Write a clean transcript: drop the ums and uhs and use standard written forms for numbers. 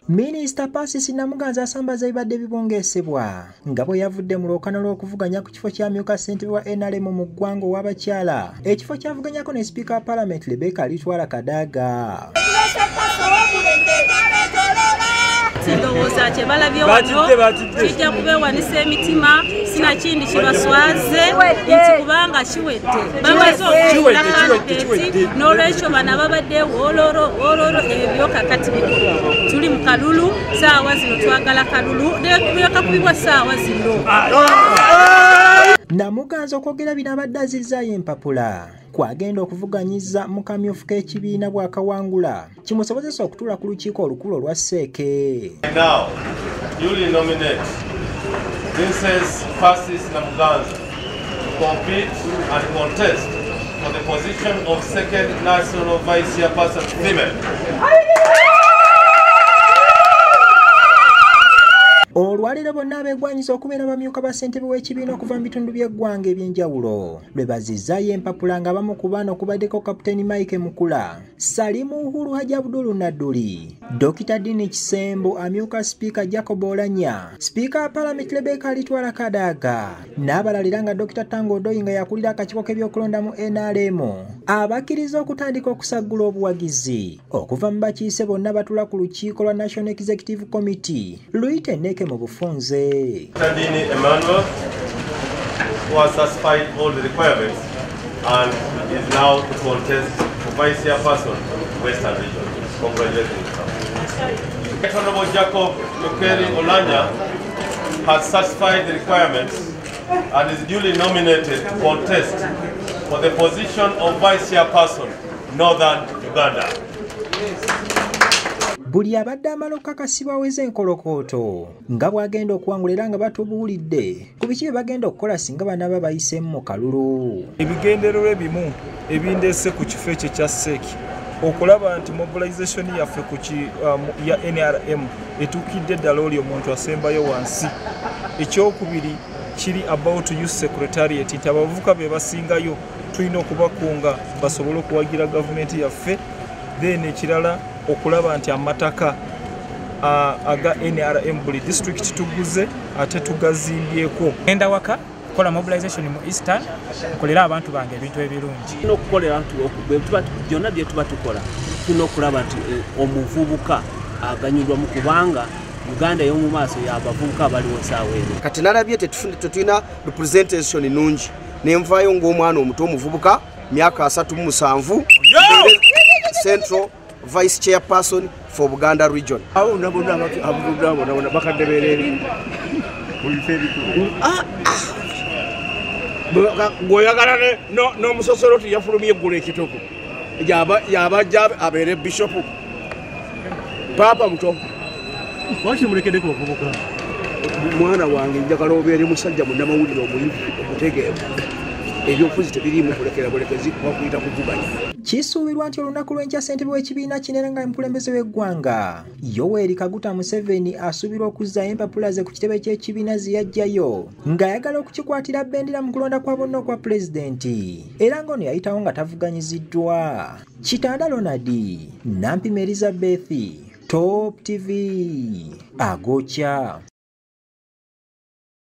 Minisita Pacis Namuganza asambaza ebibadde bibongeesebwa nga bwe yavudde mu lwokaano lw'okuvuganya ku kifo ky'amyuka ssentebe wa NRM mu ggwanga ow'abakyala. Ekifo kyavuganyako ne Sipiika wa Paalamenti Rebecca Alitwala Kadaga. Ndowooza kye balabye wano kijja kubeewanisa emitima sinakindi kibaswaze nti kubanga kiwedde bamaze okuwulira kandidate n'olwekyo bano babadde woloro ebyo kakati tuli mu kalulu saawa zino twagala kalulu byakakubibwa saawa zino. Namuganza okwogera bino abadde azizzaayo empapula kwagenda okuvuganyiza mu kamyufu k'ekibiina bw'akawangula kimusobozesa okutuula ku lukiiko olukulu olwa Seeke. Now, duly nominate Princess Pacis Namuganza to compete and contest for the position of second national vice chairperson female. Olwaliro bonna abeegwanyiza okubeera bamyuka ba ssentebe w'ekibiina okuva mu bitundu by'eggwanga eby'enjawulo lwe bazizzaayo empapula nga bamu ku baana okubaddeko Kapiteeni Mike Mukula, Salimu Uhuru Haji Abdul Nadduli, Dr. Dini Kisembo amyuka Sipiika Jacob Oulanyah, Sipiika wa Paalamenti Rebecca Alitwala Kadaga n'abalalira nga Dr. Tango Odoi nga yakulira akakiiko k'ebyokulonda mu NRM abakkiriza okutandika okusaggula obuwagizi okuva mu bakiise bonna batula ku lukiiko lwa National Executive Committee luyite nneke mu bufunze. Dini Emmanuel, who has satisfied all the requirements and is now to contest for vice chairperson Western Region. Congratulations. Honorable Jacob Oulanyah has satisfied the requirements and is duly nominated to contest for the position of vice chairperson Northern Uganda. Buli abadde amala okukakasibwa aweze enkolokooto nga bw'agenda okuwangula era nga batubuulidde ku biki bye bagenda okukola singa banaaba bayiseemu mu kalulu. Ebigendererwa ebimu ebindeese ku kifo ekyo ekya Seeki okulaba nti mobilization yaffe ya NRM etuukidde eddala oli omuntu asembayo wansi. Ekyokubiri kiri about youth secretariat nti abavubuka be basingayo tulina okubakunga basobole okuwagira gavumenti yaffe. Then ekirala okulaba nti amataka aga NRM buli district tuguze ate tugazimbyeko. Enda waka kola mobilization mu Eastern kolera abantu bange ebintu ebirungi n'okukolera byonna bye tuba tukola tulina okulaba nti omuvubuka aganyulwa mu kubanga Uganda y'omu maaso y'abavubuka abaliwo saawa eno. Kati nalabye tetulina representation nungi nenvaayo ng'omwana omuto omuvubuka myaka 37 Central Vice Chairperson for Buganda Region. Goyagalane no musosoloti yafulumye eggulu ekituufu yabajja abeere bishopu papa muto lwaki mulekeddeko okuvubuka mwana wange njagala obeere musajja munnamawulire omuyivu omutegeevu ebyobufuzi tebiriimu kulekera bulekezi wakuyita kuvuganya. Kisuubirwa nti olunaku lw'enkya ssentebe w'ekibiina kinene nga mukulembeze w'eggwanga Yoweri Kaguta Museveni asuubirwa okuzzaayo empapula ze ku kitebe ky'ekibiina ze yaggyayo ng'ayagala okukikwatira bendera mu kulonda kwa bonna okwa pulezidenti era ng'ono yayitawo nga tavuganyiziddwa. Kitanda Ronald, Nampima Elizabeth, Top TV, Agocha.